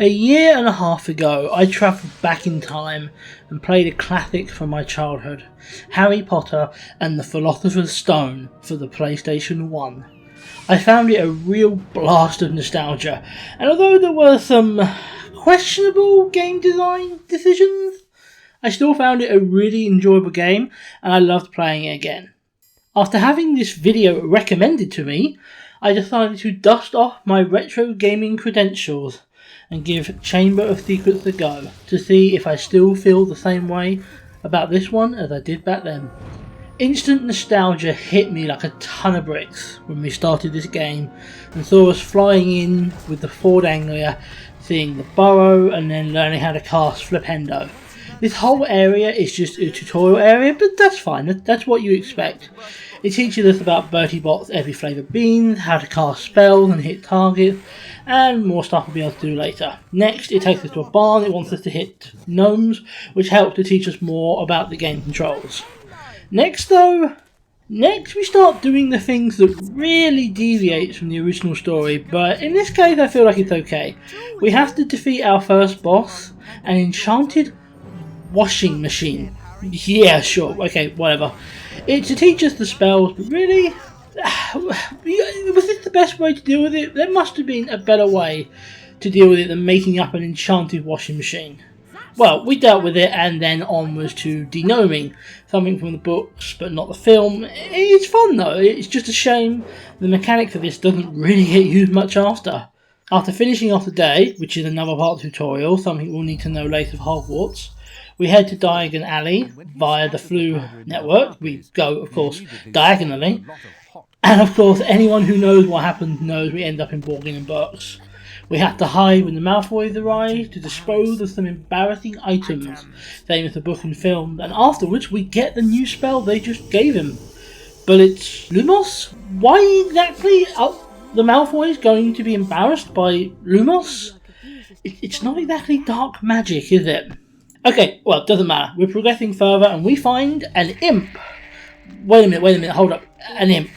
A year and a half ago, I travelled back in time and played a classic from my childhood, Harry Potter and the Philosopher's Stone for the PlayStation 1. I found it a real blast of nostalgia, and although there were some questionable game design decisions, I still found it a really enjoyable game and I loved playing it again. After having this video recommended to me, I decided to dust off my retro gaming credentials and give Chamber of Secrets a go to see if I still feel the same way about this one as I did back then. Instant nostalgia hit me like a ton of bricks when we started this game and saw us flying in with the Ford Anglia, seeing the burrow and then learning how to cast Flipendo. This whole area is just a tutorial area, but that's fine, that's what you expect. It teaches us about Bertie Bott's every flavour beans, how to cast spells and hit targets, and more stuff we'll be able to do later. Next, it takes us to a barn. It wants us to hit gnomes, which helps to teach us more about the game controls. Next we start doing the things that really deviates from the original story, but in this case I feel like it's okay. We have to defeat our first boss, an enchanted washing machine. Yeah, sure, okay, whatever. It's to teach us the spells, but really, was this the best way to deal with it? There must have been a better way to deal with it than making up an enchanted washing machine. Well, we dealt with it and then onwards to denoming, something from the books but not the film. It's fun though, it's just a shame the mechanics of this doesn't really get used much after. After finishing off the day, which is another part of the tutorial, something we'll need to know later of Hogwarts, we head to Diagon Alley via the Flu network. We go, of course, diagonally. And of course, anyone who knows what happens knows we end up in Borgin and Burke's. We have to hide when the Malfoys arrive to dispose of some embarrassing items, same as the book and film, and afterwards we get the new spell they just gave him. But it's Lumos? Why exactly are the Malfoys going to be embarrassed by Lumos? It's not exactly dark magic, is it? Okay, well, it doesn't matter. We're progressing further and we find an imp. Wait a minute, hold up. An imp.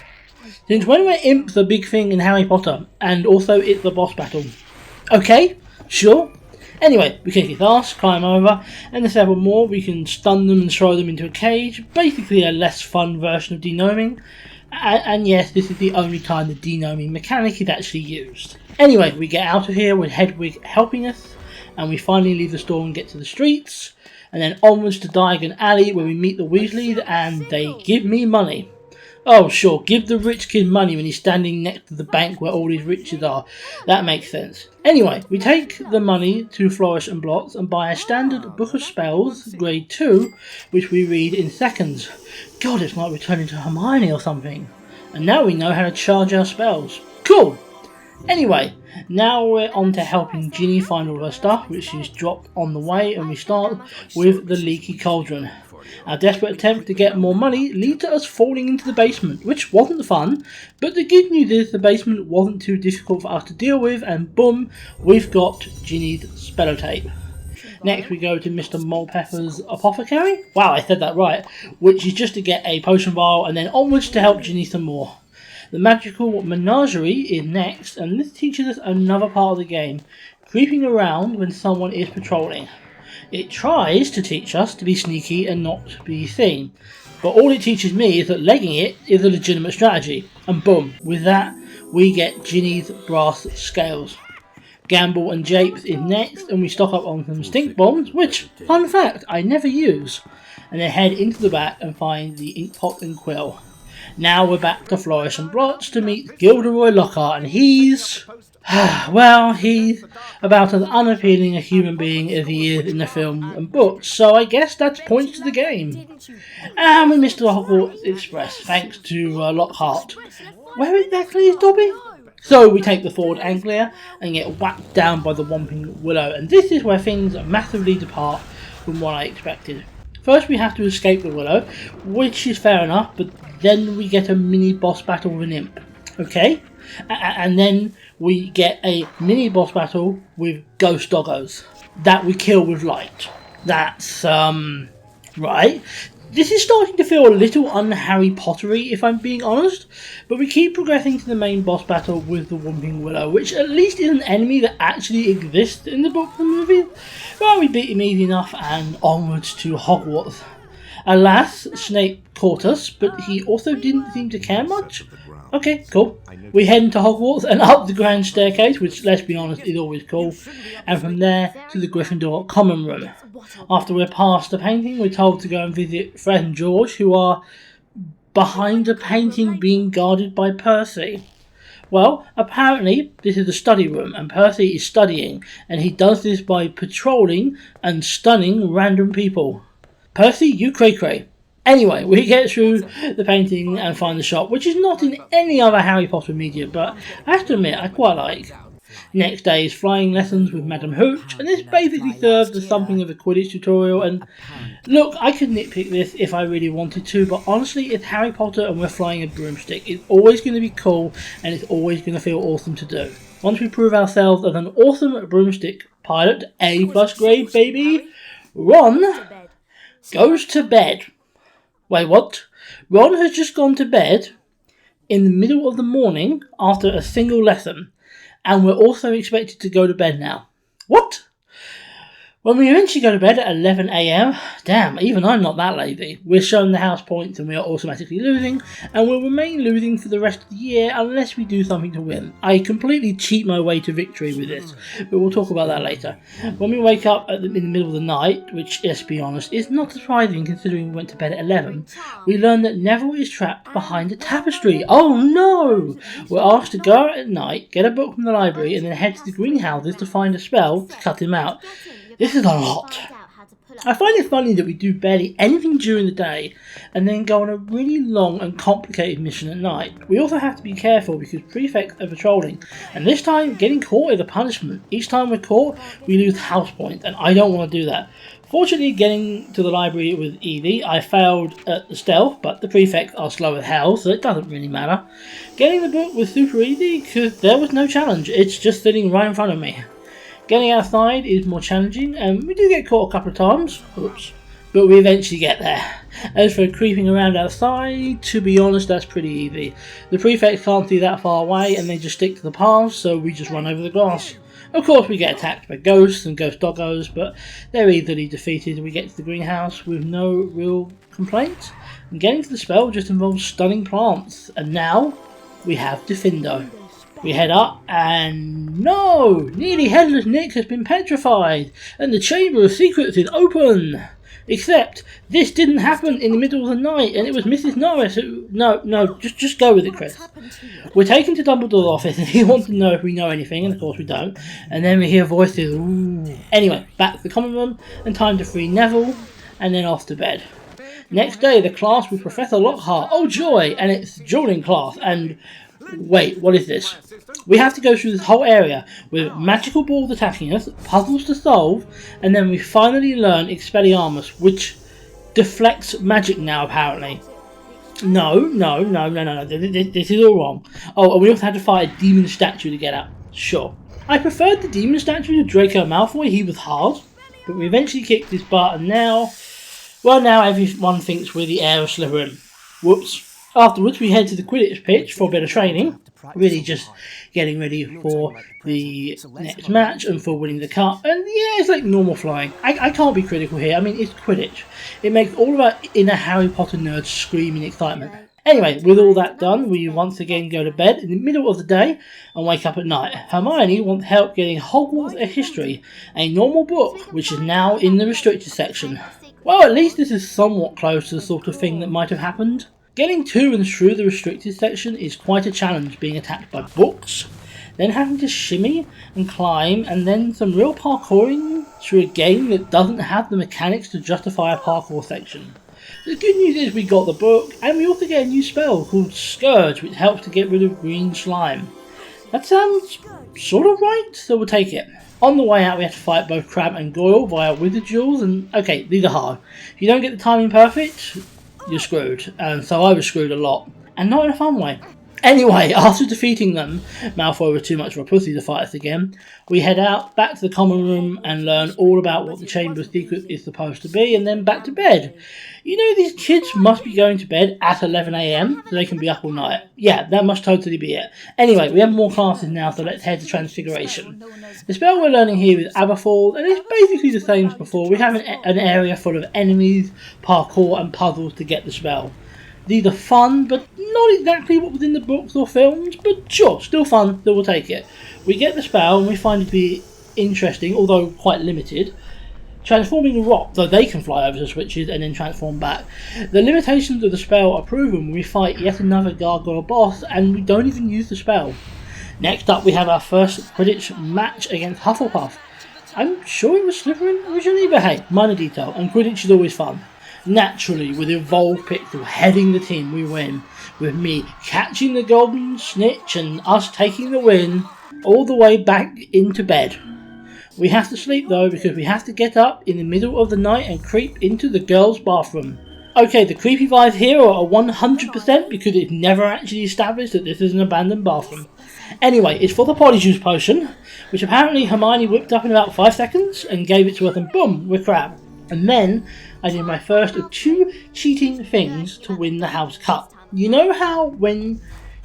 Since when were imps a big thing in Harry Potter? And also it's the boss battle. Okay, sure. Anyway, we kick his ass, climb over, and there's several more. We can stun them and throw them into a cage. Basically a less fun version of denoming. And yes, this is the only time the denoming mechanic is actually used. Anyway, we get out of here with Hedwig helping us, and we finally leave the store and get to the streets, and then onwards to Diagon Alley where we meet the Weasleys and they give me money. Oh sure, give the rich kid money when he's standing next to the bank where all his riches are. That makes sense. Anyway, we take the money to Flourish and Blots and buy a standard book of spells, grade 2, which we read in seconds. God, it's like returning to Hermione or something. And now we know how to charge our spells. Cool! Anyway, now we're on to helping Ginny find all her stuff, which she's dropped on the way, and we start with the leaky cauldron. Our desperate attempt to get more money leads to us falling into the basement, which wasn't fun, but the good news is the basement wasn't too difficult for us to deal with, and boom, we've got Ginny's spellotape. Next we go to Mr. Molepepper's apothecary, wow I said that right, which is just to get a potion vial and then onwards to help Ginny some more. The Magical Menagerie is next, and this teaches us another part of the game, creeping around when someone is patrolling. It tries to teach us to be sneaky and not be seen, but all it teaches me is that legging it is a legitimate strategy, and boom, with that we get Ginny's brass scales. Gamble and Japes is next, and we stock up on some stink bombs, which, fun fact, I never use, and then head into the back and find the Inkpot and Quill. Now we're back to Flourish and Blots to meet Gilderoy Lockhart, and he's... well, he's about as unappealing a human being as he is in the film and books, so I guess that's points to the game. And we missed the Hogwarts Express, thanks to Lockhart. Where exactly is Dobby? So we take the Ford Anglia and get whacked down by the Whomping Willow, and this is where things massively depart from what I expected. First we have to escape the Willow, which is fair enough, but then we get a mini boss battle with an imp. Okay? And then we get a mini boss battle with ghost doggos that we kill with light. That's, right. This is starting to feel a little un-Harry Pottery, if I'm being honest, but we keep progressing to the main boss battle with the Whomping Willow, which at least is an enemy that actually exists in the book and movie. Well, we beat him easy enough and onwards to Hogwarts. Alas, Snape caught us, but he also didn't seem to care much. Okay, cool. We head into Hogwarts and up the grand staircase, which, let's be honest, is always cool, and from there to the Gryffindor common room. After we're past the painting, we're told to go and visit Fred and George, who are behind a painting being guarded by Percy. Well, apparently this is the study room, and Percy is studying, and he does this by patrolling and stunning random people. Percy, you cray-cray. Anyway, we get through the painting and find the shop, which is not in any other Harry Potter media, but I have to admit, I quite like. Next day is flying lessons with Madam Hooch, and this basically serves as something of a Quidditch tutorial, and look, I could nitpick this if I really wanted to, but honestly, it's Harry Potter and we're flying a broomstick. It's always going to be cool, and it's always going to feel awesome to do. Once we prove ourselves as an awesome broomstick pilot, A+ grade, baby, Ron goes to bed. Wait, what? Ron has just gone to bed in the middle of the morning after a single lesson, and we're also expected to go to bed now. What? When we eventually go to bed at 11 AM, damn, even I'm not that lazy. We're shown the house points and we are automatically losing, and will remain losing for the rest of the year unless we do something to win. I completely cheat my way to victory with this, but we'll talk about that later. When we wake up in the middle of the night, which, let's be honest, is not surprising considering we went to bed at 11, we learn that Neville is trapped behind a tapestry. Oh no! We're asked to go out at night, get a book from the library, and then head to the greenhouses to find a spell to cut him out. This is a lot. I find it funny that we do barely anything during the day and then go on a really long and complicated mission at night. We also have to be careful because prefects are patrolling, and this time getting caught is a punishment. Each time we're caught, we lose house points, and I don't want to do that. Fortunately, getting to the library was easy. I failed at the stealth, but the prefects are slow as hell, so it doesn't really matter. Getting the book was super easy because there was no challenge. It's just sitting right in front of me. Getting outside is more challenging, and we do get caught a couple of times, oops, but we eventually get there. As for creeping around outside, to be honest, that's pretty easy. The prefects can't see that far away, and they just stick to the paths, so we just run over the grass. Of course, we get attacked by ghosts and ghost doggos, but they're easily defeated. We get to the greenhouse with no real complaints, and getting to the spell just involves stunning plants, and now we have Diffindo. We head up, and no! Nearly Headless Nick has been petrified, and the Chamber of Secrets is open! Except, this didn't happen in the middle of the night, and it was Mrs. Norris who... No, just go with it, Chris. We're taken to Dumbledore's office, and he wants to know if we know anything, and of course we don't. And then we hear voices, ooh. Anyway, back to the common room, and time to free Neville, and then off to bed. Next day, the class with Professor Lockhart. Oh joy! And it's dueling class, and... Wait, what is this? We have to go through this whole area with magical balls attacking us, puzzles to solve, and then we finally learn Expelliarmus, which deflects magic now apparently. No, this is all wrong. Oh, and we also had to fight a demon statue to get out. Sure. I preferred the demon statue to Draco Malfoy, he was hard, but we eventually kicked his butt, and now everyone thinks we're the heir of Slytherin. Whoops. Afterwards, we head to the Quidditch pitch for a bit of training, really just getting ready for the next match and for winning the cup. And yeah, it's like normal flying. I can't be critical here. I mean, it's Quidditch. It makes all of our inner Harry Potter nerds scream in excitement. Anyway, with all that done, we once again go to bed in the middle of the day and wake up at night. Hermione wants help getting Hogwarts A History, a normal book, which is now in the restricted section. Well, at least this is somewhat close to the sort of thing that might have happened. Getting to and through the restricted section is quite a challenge, being attacked by books, then having to shimmy and climb, and then some real parkouring through a game that doesn't have the mechanics to justify a parkour section. The good news is we got the book, and we also get a new spell called Scourge, which helps to get rid of green slime. That sounds sort of right, so we'll take it. On the way out, we have to fight both Crabbe and Goyle via wizard duels, and okay, these are hard. If you don't get the timing perfect, you're screwed, and so I was screwed a lot, and not in a fun way. Anyway, after defeating them, Malfoy was too much of a pussy to fight us again, we head out, back to the common room and learn all about what the Chamber of Secrets is supposed to be, and then back to bed. You know, these kids must be going to bed at 11 AM so they can be up all night. Yeah, that must totally be it. Anyway, we have more classes now, so let's head to Transfiguration. The spell we're learning here is Aberfall, and it's basically the same as before. We have an area full of enemies, parkour and puzzles to get the spell. These are fun, but not exactly what was in the books or films, but sure, still fun, so we'll take it. We get the spell and we find it to be interesting, although quite limited. Transforming a rock, though they can fly over the switches and then transform back. The limitations of the spell are proven when we fight yet another gargoyle boss and we don't even use the spell. Next up we have our first Quidditch match against Hufflepuff. I'm sure it was Slytherin originally, but hey, minor detail, and Quidditch is always fun. Naturally, with EvolvedPixel heading the team, we win, with me catching the golden snitch and us taking the win all the way back into bed. We have to sleep though, because we have to get up in the middle of the night and creep into the girls' bathroom. Okay, the creepy vibes here are 100% because it's never actually established that this is an abandoned bathroom. Anyway, it's for the Polyjuice potion, which apparently Hermione whipped up in about 5 seconds and gave it to us, and boom, we're crab. And then I did my first of 2 cheating things to win the house cup. You know how when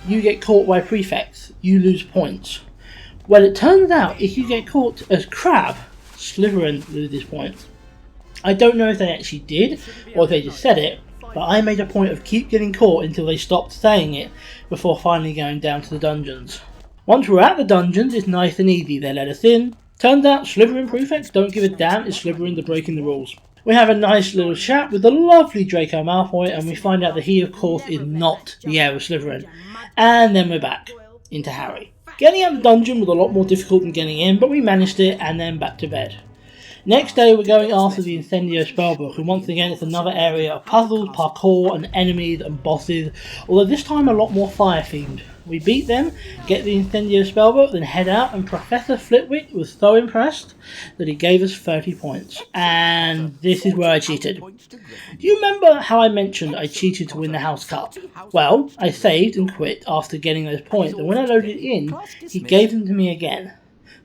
you get caught by prefects, you lose points? Well, it turns out if you get caught as crab, Slytherin loses points. I don't know if they actually did, or if they just said it, but I made a point of keep getting caught until they stopped saying it, before finally going down to the dungeons. Once we're at the dungeons, it's nice and easy. They let us in. Turns out Slytherin prefects don't give a damn if Slytherin are breaking the rules. We have a nice little chat with the lovely Draco Malfoy, and we find out that he of course is not the heir of Slytherin. And then we're back into Harry. Getting out of the dungeon was a lot more difficult than getting in, but we managed it, and then back to bed. Next day we're going after the Incendio spellbook, and once again it's another area of puzzles, parkour and enemies and bosses, although this time a lot more fire themed. We beat them, get the Incendio spellbook, then head out, and Professor Flitwick was so impressed that he gave us 30 points. And this is where I cheated. Do you remember how I mentioned I cheated to win the house cup? Well, I saved and quit after getting those points, and when I loaded in, he gave them to me again.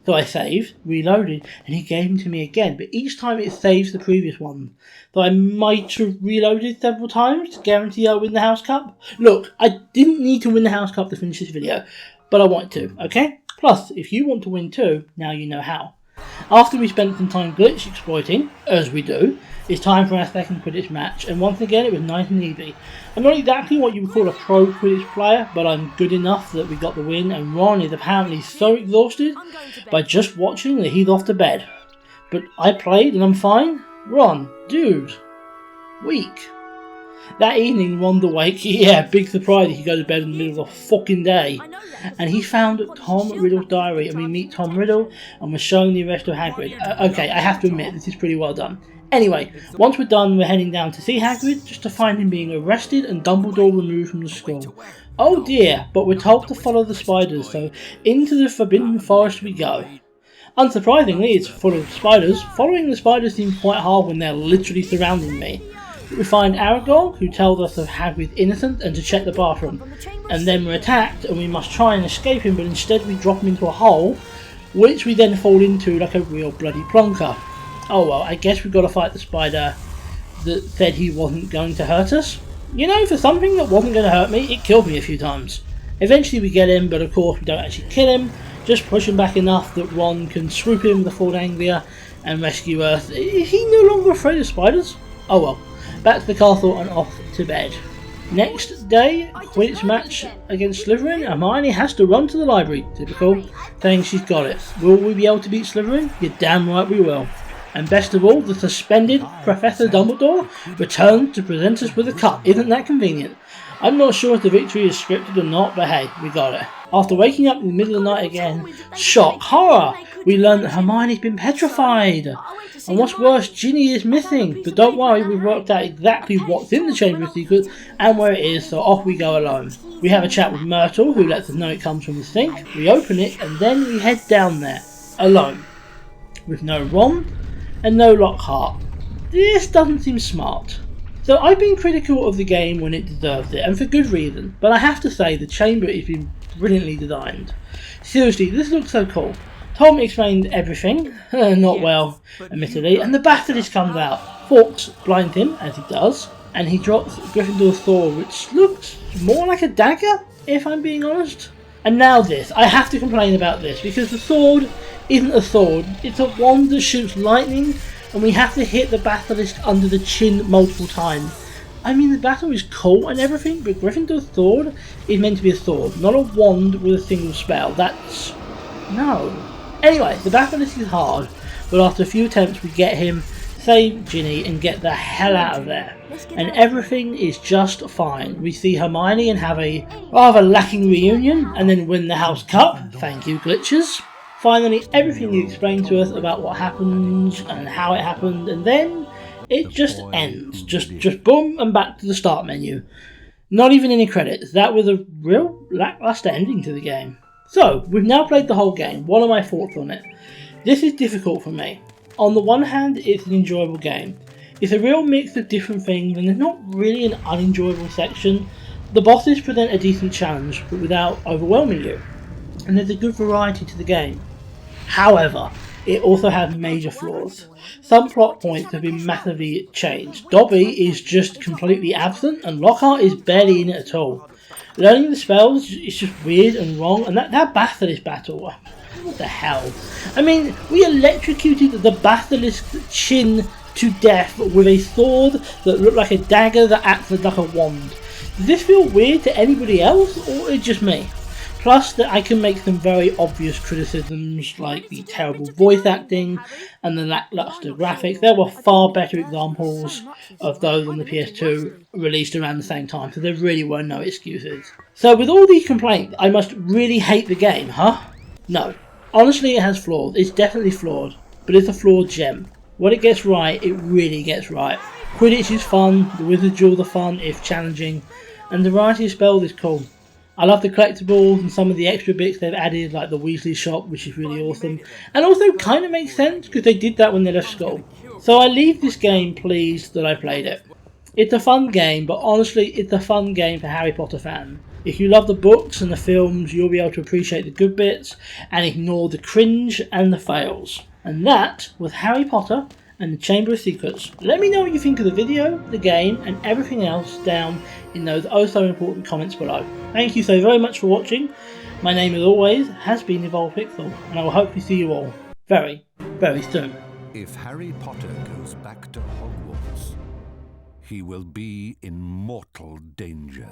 So I saved, reloaded, and he gave them to me again, but each time it saves the previous one. So I might have reloaded several times to guarantee I'll win the house cup. Look, I didn't need to win the house cup to finish this video, but I wanted to, okay? Plus, if you want to win too, now you know how. After we spent some time glitch exploiting, as we do, it's time for our second Quidditch match, and once again it was nice and easy. I'm not exactly what you would call a pro Quidditch player, but I'm good enough that we got the win, and Ron is apparently so exhausted by just watching that he's off to bed. But I played and I'm fine. Ron, dude, weak. That evening, Ron's awake. Yeah, big surprise he goes to bed in the middle of the fucking day. And he found Tom Riddle's diary, and we meet Tom Riddle, and we're shown the arrest of Hagrid. Okay, I have to admit, this is pretty well done. Anyway, once we're done, we're heading down to see Hagrid, just to find him being arrested and Dumbledore removed from the school. Oh dear, but we're told to follow the spiders, so into the Forbidden Forest we go. Unsurprisingly, it's full of spiders. Following the spiders seems quite hard when they're literally surrounding me. We find Aragog, who tells us of Hagrid's innocence and to check the bathroom. And then we're attacked, and we must try and escape him, but instead we drop him into a hole, which we then fall into like a real bloody plonker. Oh well, I guess we've got to fight the spider that said he wasn't going to hurt us. You know, for something that wasn't going to hurt me, it killed me a few times. Eventually we get him, but of course we don't actually kill him, just push him back enough that Ron can swoop in with the Ford Anglia and rescue us. Is he no longer afraid of spiders? Oh well, back to the castle and off to bed. Next day, Quidditch match against Slytherin. Hermione has to run to the library, typical, saying she's got it. Will we be able to beat Slytherin? You're damn right we will. And best of all, the suspended Professor Dumbledore returns to present us with a cup. Isn't that convenient? I'm not sure if the victory is scripted or not, but hey, we got it. After waking up in the middle of the night again, shock, horror! We learn that Hermione's been petrified. And what's worse, Ginny is missing. But don't worry, we've worked out exactly what's in the Chamber of Secrets and where it is, so off we go alone. We have a chat with Myrtle, who lets us know it comes from the sink. We open it, and then we head down there, alone. With no Ron, and no Lockhart. This doesn't seem smart. So I've been critical of the game when it deserved it, and for good reason, but I have to say the chamber has been brilliantly designed. Seriously, this looks so cool. Tom explained everything, not well, admittedly, and the basilisk comes out. Fawkes blinds him, as he does, and he drops Gryffindor's sword, which looks more like a dagger, if I'm being honest. And now this, I have to complain about this, because the sword isn't a sword, it's a wand that shoots lightning, and we have to hit the basilisk under the chin multiple times. I mean, the battle is cool and everything, but Gryffindor's sword is meant to be a sword, not a wand with a single spell. That's... no. Anyway, the basilisk is hard, but after a few attempts we get him, save Ginny, and get the hell out of there. And everything is just fine. We see Hermione and have a rather lacking reunion, and then win the House Cup. Thank you, glitches. Finally, everything you explained to us about what happens and how it happened, and then it just ends. Just boom, and back to the start menu. Not even any credits. That was a real lackluster ending to the game. So, we've now played the whole game. What are my thoughts on it? This is difficult for me. On the one hand, it's an enjoyable game. It's a real mix of different things, and there's not really an unenjoyable section. The bosses present a decent challenge, but without overwhelming you. And there's a good variety to the game. However, it also has major flaws. Some plot points have been massively changed. Dobby is just completely absent, and Lockhart is barely in it at all. Learning the spells is just weird and wrong, and that basilisk battle, what the hell? I mean, we electrocuted the basilisk's chin to death with a sword that looked like a dagger that acted like a wand. Does this feel weird to anybody else, or is it just me? Plus that I can make some very obvious criticisms like the terrible voice acting and the lackluster graphics. There were far better examples of those on the PS2 released around the same time, so there really were no excuses. So with all these complaints, I must really hate the game, huh? No. Honestly, it has flaws. It's definitely flawed, but it's a flawed gem. What it gets right, it really gets right. Quidditch is fun, the wizard duels are fun, if challenging, and the variety of spells is cool. I love the collectibles and some of the extra bits they've added, like the Weasley shop, which is really awesome, and also kind of makes sense because they did that when they left school. So I leave this game pleased that I played it. It's a fun game, but honestly it's a fun game for Harry Potter fans. If you love the books and the films, you'll be able to appreciate the good bits and ignore the cringe and the fails. And that was Harry Potter and the Chamber of Secrets. Let me know what you think of the video, the game, and everything else down in those oh so important comments below. Thank you so very much for watching. My name as always has been EvolvedPixel, and I will hopefully see you all very, very soon. If Harry Potter goes back to Hogwarts, he will be in mortal danger.